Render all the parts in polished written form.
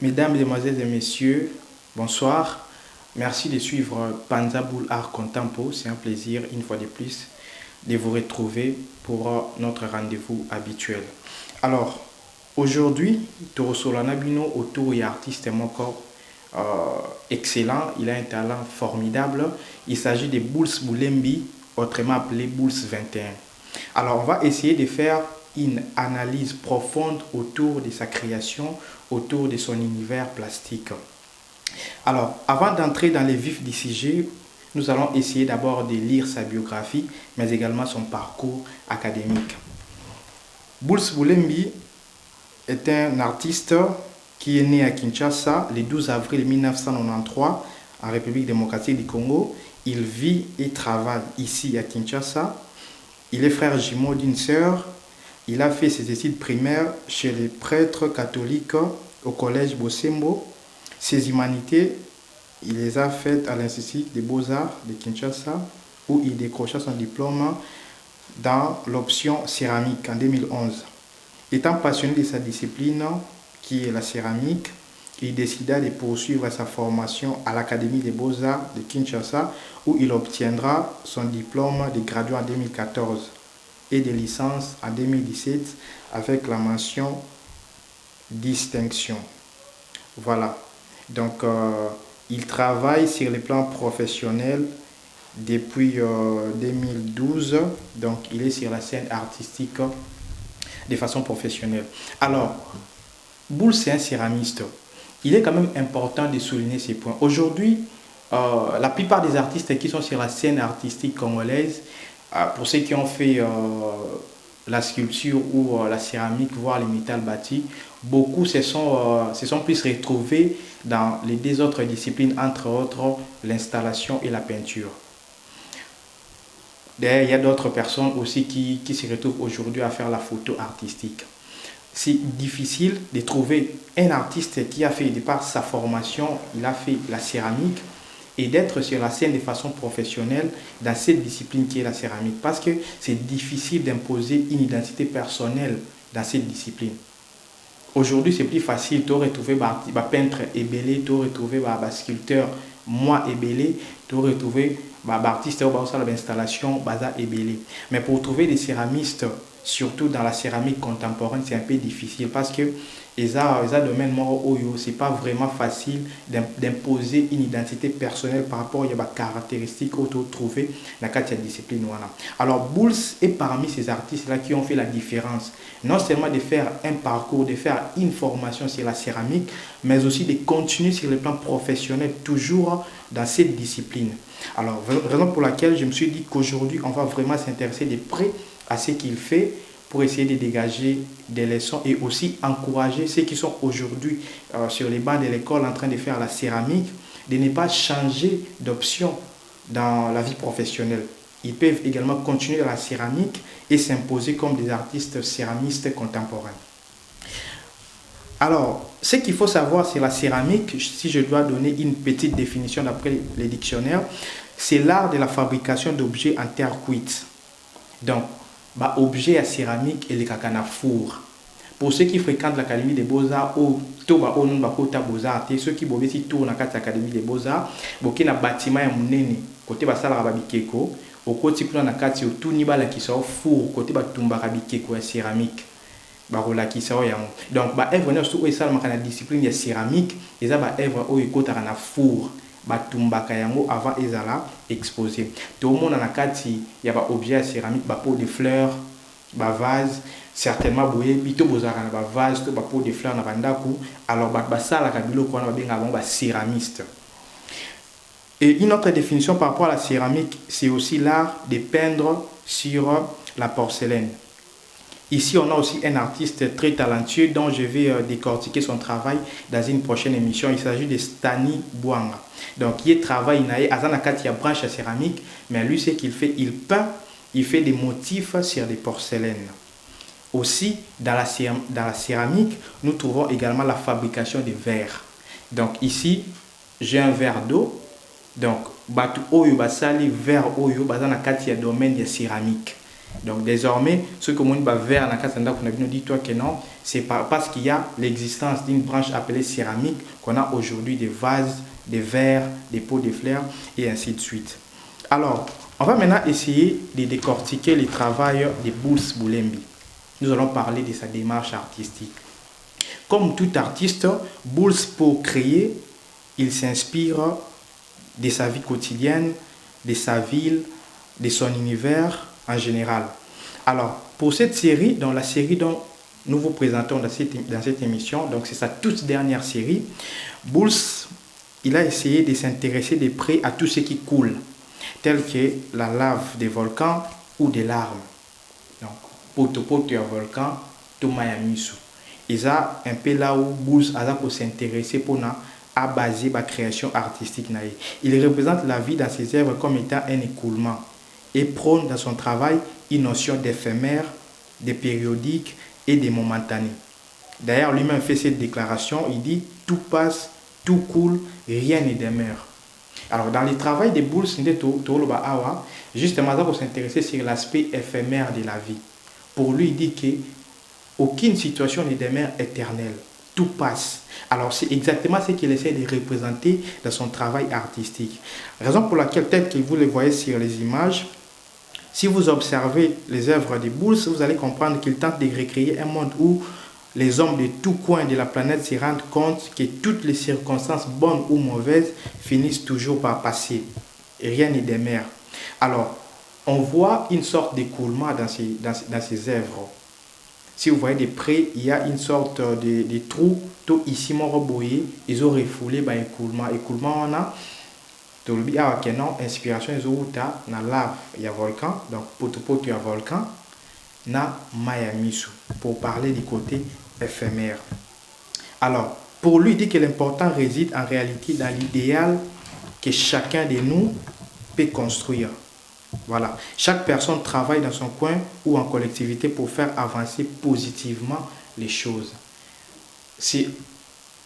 Mesdames, Mesdemoiselles et Messieurs, bonsoir. Merci de suivre Panza Boule Art Contempo. C'est un plaisir, une fois de plus, de vous retrouver pour notre rendez-vous habituel. Alors, aujourd'hui, Toro Solanabino, autour et artiste encore excellent. Il a un talent formidable. Il s'agit de Bulls Boulembi, autrement appelé Bulls 21. Alors, on va essayer de faire une analyse profonde autour de sa création, autour de son univers plastique. Alors, avant d'entrer dans les vifs du sujet, nous allons essayer d'abord de lire sa biographie, mais également son parcours académique. Bulls Boulembi est un artiste qui est né à Kinshasa le 12 avril 1993 en République démocratique du Congo. Il vit et travaille ici à Kinshasa. Il est frère jumeau d'une sœur. Il a fait ses études primaires chez les prêtres catholiques au collège Bosembo. Ses humanités, il les a faites à l'Institut des Beaux-Arts de Kinshasa, où il décrocha son diplôme dans l'option céramique en 2011. Étant passionné de sa discipline, qui est la céramique, il décida de poursuivre sa formation à l'Académie des Beaux-Arts de Kinshasa, où il obtiendra son diplôme de graduat en 2014 et de licence en 2017 avec la mention distinction. Voilà. Donc, il travaille sur les plans professionnels depuis 2012. Donc, il est sur la scène artistique de façon professionnelle. Alors, Boule, c'est un céramiste. Il est quand même important de souligner ces points. Aujourd'hui, la plupart des artistes qui sont sur la scène artistique congolaise, pour ceux qui ont fait la sculpture ou la céramique, voire les métal bâtis, beaucoup se sont plus retrouvés dans les deux autres disciplines, entre autres l'installation et la peinture. D'ailleurs, il y a d'autres personnes aussi qui se retrouvent aujourd'hui à faire la photo artistique. C'est difficile de trouver un artiste qui a fait, de par sa formation, il a fait la céramique, et d'être sur la scène de façon professionnelle dans cette discipline qui est la céramique. Parce que c'est difficile d'imposer une identité personnelle dans cette discipline. Aujourd'hui, c'est plus facile de retrouver un peintre ébélé, de retrouver un sculpteur moi ébélé, de retrouver un artiste qui a l'installation ébélé. Mais pour trouver des céramistes, surtout dans la céramique contemporaine, c'est un peu difficile parce que les domaines où c'est pas vraiment facile d'imposer une identité personnelle par rapport à des caractéristiques autour trouver dans la discipline. Alors Bulls est parmi ces artistes-là qui ont fait la différence, non seulement de faire un parcours, de faire une formation sur la céramique, mais aussi de continuer sur le plan professionnel, toujours dans cette discipline. Alors, raison pour laquelle je me suis dit qu'aujourd'hui, on va vraiment s'intéresser de près à ce qu'il fait pour essayer de dégager des leçons et aussi encourager ceux qui sont aujourd'hui sur les bancs de l'école en train de faire la céramique, de ne pas changer d'option dans la vie professionnelle. Ils peuvent également continuer dans la céramique et s'imposer comme des artistes céramistes contemporains. Alors, ce qu'il faut savoir sur la céramique, si je dois donner une petite définition d'après les dictionnaires, c'est l'art de la fabrication d'objets en terre cuite. Donc, objet à céramique et les kakana four. Pour ceux qui fréquentent l'Académie des Beaux-Arts ou ceux qui tournent dans l'Académie des Beaux-Arts, il y a un bâtiment côté basala babikeko, au côté kuna nakati tout ni bala qui sont four côté batumba babikeko ya céramique. Donc œuvre na ça la discipline de céramique, et ça œuvre au ekota na four. Batumbaka yango avant ezala exposé. Tout le monde na kati ya ba objet céramique, ba pot de fleurs, ba vase, certainement boye bito bozaka na ba vase to ba pot de fleurs na bandaku. Alors ba sala ka biloko na ba benga ba céramiste. Et une autre définition par rapport à la céramique, c'est aussi l'art de peindre sur la porcelaine. Ici, on a aussi un artiste très talentueux dont je vais décortiquer son travail dans une prochaine émission. Il s'agit de Stani Bouanga. Donc, il travaille à Zanakati, il y a branche à céramique, mais lui, ce qu'il fait, il peint, il fait des motifs sur des porcelaines. Aussi, dans la céramique, nous trouvons également la fabrication des verres. Donc, ici, j'ai un verre d'eau. Donc, batu oyo basali verre oyo bazanakati, il y a domaine de céramique. Donc désormais, ce que nous va vers la Katanda qu'on a vu nous dit toi que non, c'est parce qu'il y a l'existence d'une branche appelée céramique qu'on a aujourd'hui des vases, des verres, des pots de fleurs et ainsi de suite. Alors, on va maintenant essayer de décortiquer le travail de Bulls Boulembi. Nous allons parler de sa démarche artistique. Comme tout artiste, Bulls, pour créer, il s'inspire de sa vie quotidienne, de sa ville, de son univers en général. Alors, pour cette série, dans la série dont nous vous présentons dans cette émission, donc c'est sa toute dernière série, Bulls, il a essayé de s'intéresser de près à tout ce qui coule, tel que la lave des volcans ou des larmes. Donc, poto un volcan, tout Mayamisu. Et ça, un peu là où Bulls a pour s'intéresser pour à baser la création artistique. Il représente la vie dans ses œuvres comme étant un écoulement et prône dans son travail une notion d'éphémère, de périodique et de momentané. D'ailleurs, lui-même fait cette déclaration, il dit « Tout passe, tout coule, rien ne demeure ». Alors, dans le travail de Bulls, justement, pour s'intéresser sur l'aspect éphémère de la vie. Pour lui, il dit qu'aucune situation ne demeure éternelle. Tout passe. Alors, c'est exactement ce qu'il essaie de représenter dans son travail artistique. Raison pour laquelle, peut-être que vous le voyez sur les images, si vous observez les œuvres de Bulls, vous allez comprendre qu'il tente de recréer un monde où les hommes de tous coins de la planète se rendent compte que toutes les circonstances, bonnes ou mauvaises, finissent toujours par passer. Et rien ne demeure. Alors, on voit une sorte d'écoulement dans ces œuvres. Si vous voyez de près, il y a une sorte de trou, tout ici, mon reboyé, ils ont refoulé par écoulement. Écoulement, on a, inspiration, ils ont na lave, il y a volcan, donc poto il y a volcan, na Mayamisu, pour parler du côté éphémère. Alors, pour lui, il dit que l'important réside en réalité dans l'idéal que chacun de nous peut construire. Voilà. Chaque personne travaille dans son coin ou en collectivité pour faire avancer positivement les choses. C'est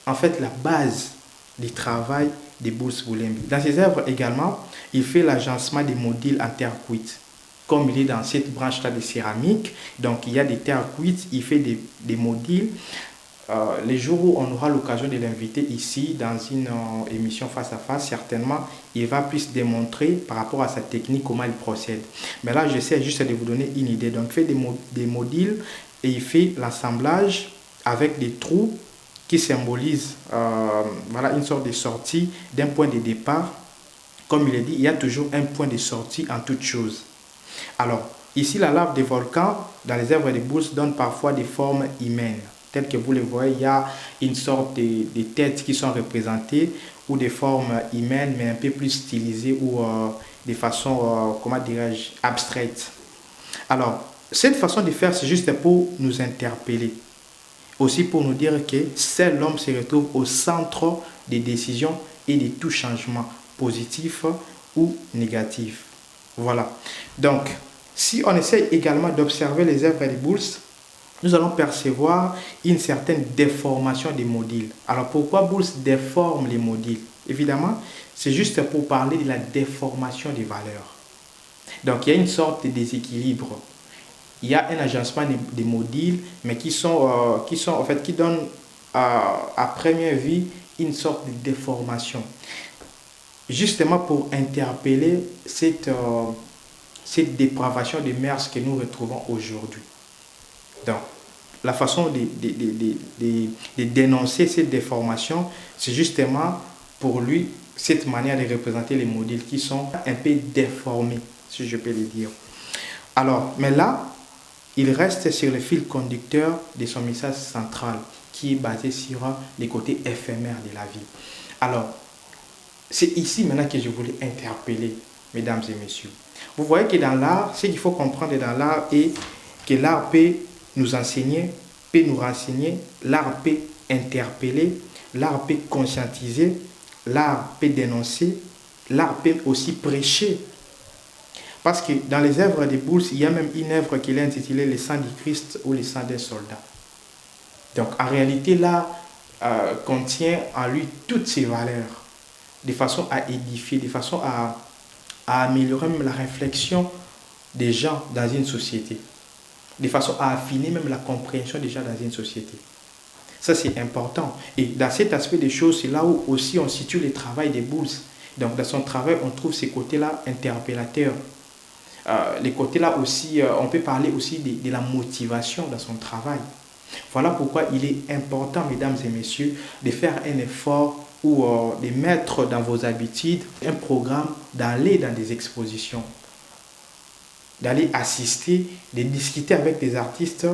en fait la base du travail de Bulls Boulembi. Dans ses œuvres également, il fait l'agencement des modules en terre cuite. Comme il est dans cette branche-là de céramique, donc il y a des terres cuites, il fait des modules. Les jours où on aura l'occasion de l'inviter ici dans une émission face à face, certainement, il va plus démontrer par rapport à sa technique comment il procède. Mais là, j'essaie juste de vous donner une idée. Donc, il fait des modules et il fait l'assemblage avec des trous qui symbolisent voilà, une sorte de sortie d'un point de départ. Comme il est dit, il y a toujours un point de sortie en toute chose. Alors, ici, la lave des volcans, dans les œuvres de Bulls, donne parfois des formes humaines. Tel que vous le voyez, il y a une sorte de têtes qui sont représentées ou des formes humaines, mais un peu plus stylisées ou de façon, comment dirais-je, abstraite. Alors, cette façon de faire, c'est juste pour nous interpeller. Aussi pour nous dire que seul l'homme se retrouve au centre des décisions et de tout changement, positif ou négatif. Voilà. Donc, si on essaie également d'observer les œuvres de Bulls, nous allons percevoir une certaine déformation des modules. Alors pourquoi Bulls déforme les modules? Évidemment, c'est juste pour parler de la déformation des valeurs. Donc il y a une sorte de déséquilibre. Il y a un agencement des modules, mais qui donnent à première vue une sorte de déformation. Justement pour interpeller cette dépravation des mœurs que nous retrouvons aujourd'hui. Donc, la façon de dénoncer cette déformation, c'est justement pour lui cette manière de représenter les modules qui sont un peu déformés, si je peux le dire. Alors, mais là, il reste sur le fil conducteur de son message central, qui est basé sur les côtés éphémères de la vie. Alors, c'est ici maintenant que je voulais interpeller, mesdames et messieurs. Vous voyez que dans l'art, ce qu'il faut comprendre dans l'art est que l'art peut nous enseigner, peut nous renseigner, l'art peut interpeller, l'art peut conscientiser, l'art peut dénoncer, l'art peut aussi prêcher. Parce que dans les œuvres de Bulls, il y a même une œuvre qu'il a intitulée « Le sang du Christ » ou « Le sang d'un soldat ». Donc en réalité, l'art contient en lui toutes ces valeurs, de façon à édifier, de façon à améliorer même la réflexion des gens dans une société, de façon à affiner même la compréhension des gens dans une société. Ça, c'est important. Et dans cet aspect des choses, c'est là où aussi on situe le travail des Bulls. Donc, dans son travail, on trouve ces côtés-là interpellateurs. Les côtés-là aussi, on peut parler aussi de la motivation dans son travail. Voilà pourquoi il est important, mesdames et messieurs, de faire un effort ou de mettre dans vos habitudes un programme d'aller dans des expositions, d'aller assister, de discuter avec des artistes,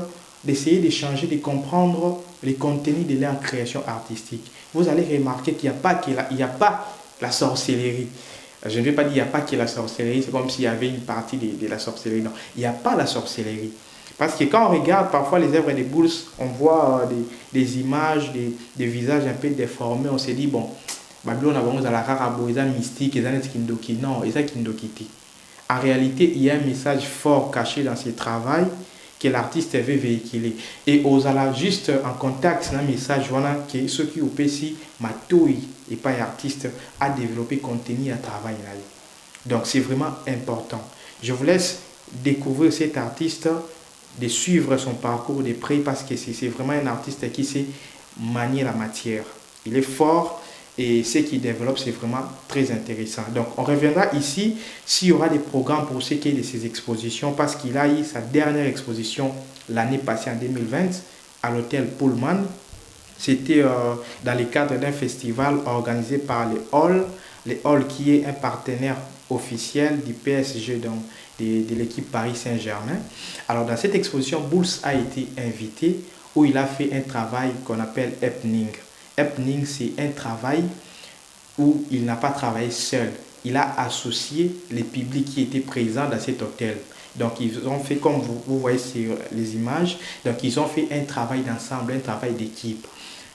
d'essayer d'échanger, de comprendre les contenus de leur création artistique. Vous allez remarquer qu'il n'y a pas la sorcellerie. Je ne vais pas dire qu'il n'y a pas que la sorcellerie, c'est comme s'il y avait une partie de la sorcellerie. Non, il n'y a pas la sorcellerie. Parce que quand on regarde parfois les œuvres des Bulls, on voit des images, des visages un peu déformés. On se dit, bon, Babylone a la rarabo, ils sont mystiques, ils sont kindoki. Non, ils sont kindokiti. En réalité, il y a un message fort caché dans ce travail que l'artiste veut véhiculer. Et aux ala juste en contact, c'est un message voilà, que ceux qui ont aussi matouille et pas artiste à développer contenu à travailler. Donc c'est vraiment important. Je vous laisse découvrir cet artiste, de suivre son parcours de près parce que c'est vraiment un artiste qui sait manier la matière. Il est fort et ce qu'il développe, c'est vraiment très intéressant. Donc, on reviendra ici s'il y aura des programmes pour ce qui est de ces expositions parce qu'il a eu sa dernière exposition l'année passée en 2020 à l'hôtel Pullman. C'était dans le cadre d'un festival organisé par les Halls qui est un partenaire officiel du PSG, donc de l'équipe Paris Saint-Germain. Alors dans cette exposition, Bulls a été invité où il a fait un travail qu'on appelle happening. Happening, c'est un travail où il n'a pas travaillé seul. Il a associé les publics qui étaient présents dans cet hôtel. Donc ils ont fait, comme vous voyez sur les images, donc ils ont fait un travail d'ensemble, un travail d'équipe.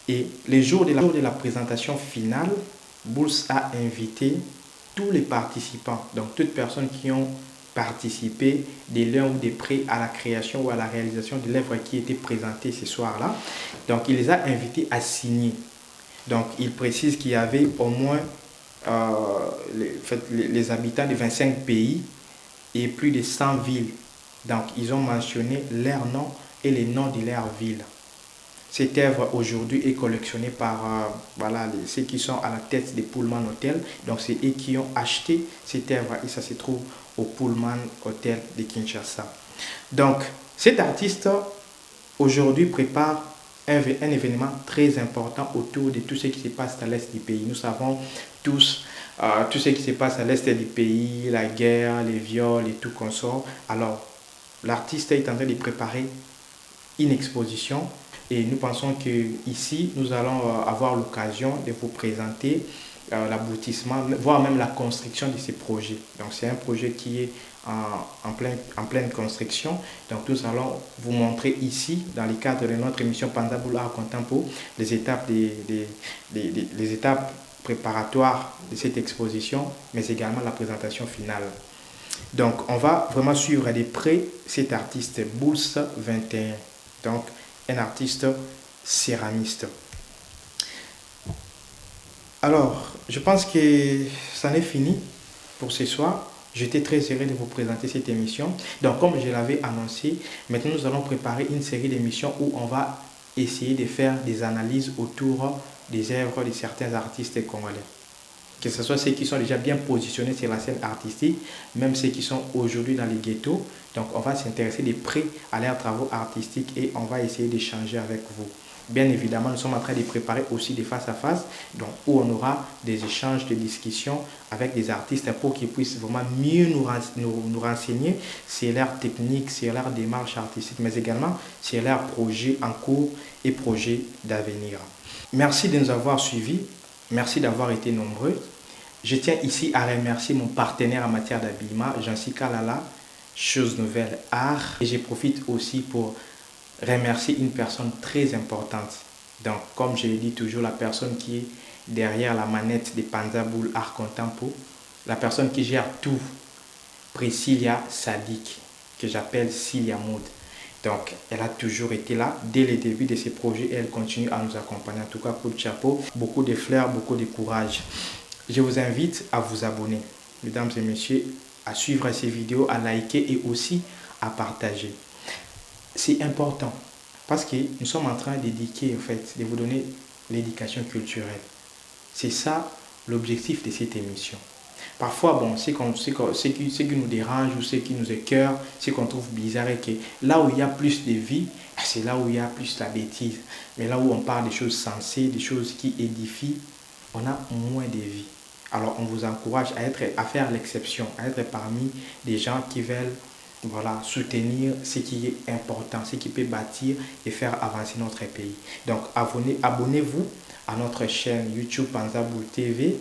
Et les jours de la présentation finale, Bulls a invité tous les participants, donc toutes personnes qui ont participé de l'un ou de près à la création ou à la réalisation de l'œuvre qui était présentée ce soir-là. Donc il les a invités à signer. Donc il précise qu'il y avait au moins les habitants de 25 pays et plus de 100 villes. Donc ils ont mentionné leurs noms et les noms de leurs villes. Cette œuvre aujourd'hui est collectionnée par ceux qui sont à la tête des Pullman Hotel. Donc c'est eux qui ont acheté cette œuvre et ça se trouve au Pullman Hotel de Kinshasa. Donc cet artiste aujourd'hui prépare un événement très important autour de tout ce qui se passe à l'est du pays. Nous savons tous tout ce qui se passe à l'est du pays, la guerre, les viols et tout consort. Alors l'artiste est en train de préparer une exposition. Et nous pensons qu'ici, nous allons avoir l'occasion de vous présenter l'aboutissement, voire même la construction de ces projets. Donc c'est un projet qui est en pleine construction. Donc nous allons vous montrer ici, dans le cadre de notre émission Panzabul Art Contempo, les étapes, les étapes préparatoires de cette exposition, mais également la présentation finale. Donc on va vraiment suivre de près cet artiste Bulls 21. Donc un artiste céramiste. Alors, je pense que ça n'est fini pour ce soir. J'étais très heureux de vous présenter cette émission. Donc, comme je l'avais annoncé, maintenant nous allons préparer une série d'émissions où on va essayer de faire des analyses autour des œuvres de certains artistes congolais. Que ce soit ceux qui sont déjà bien positionnés sur la scène artistique, même ceux qui sont aujourd'hui dans les ghettos. Donc, on va s'intéresser de près à leurs travaux artistiques et on va essayer d'échanger avec vous. Bien évidemment, nous sommes en train de préparer aussi des face-à-face, donc où on aura des échanges, des discussions avec des artistes pour qu'ils puissent vraiment mieux nous renseigner sur leur technique, sur leur démarche artistique, mais également sur leurs projets en cours et projets d'avenir. Merci de nous avoir suivis. Merci d'avoir été nombreux. Je tiens ici à remercier mon partenaire en matière d'habillement, Jancy Kalala, Chose Nouvelle Art. Et je profite aussi pour remercier une personne très importante. Donc, comme je l'ai dit toujours, la personne qui est derrière la manette de Panzabul Art Contempo, la personne qui gère tout, Priscilla Sadik, que j'appelle Cilia Mood. Donc, elle a toujours été là dès le début de ces projets et elle continue à nous accompagner. En tout cas, pour le chapeau, beaucoup de fleurs, beaucoup de courage. Je vous invite à vous abonner. Mesdames et messieurs, à suivre ces vidéos, à liker et aussi à partager. C'est important parce que nous sommes en train d'éduquer, en fait, de vous donner l'éducation culturelle. C'est ça l'objectif de cette émission. Parfois, bon, ce qui nous dérange ou ce qui nous écœure, ce qu'on trouve bizarre, est que là où il y a plus de vie, c'est là où il y a plus la bêtise. Mais là où on parle des choses sensées, des choses qui édifient, on a moins de vie. Alors, on vous encourage à faire l'exception, à être parmi des gens qui veulent, voilà, soutenir ce qui est important, ce qui peut bâtir et faire avancer notre pays. Donc, abonnez-vous à notre chaîne YouTube Panzaboul TV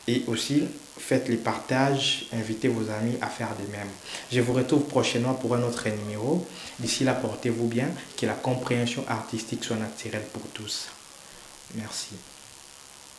et aussi faites les partages, invitez vos amis à faire de même. Je vous retrouve prochainement pour un autre numéro. D'ici là, portez-vous bien, que la compréhension artistique soit naturelle pour tous. Merci.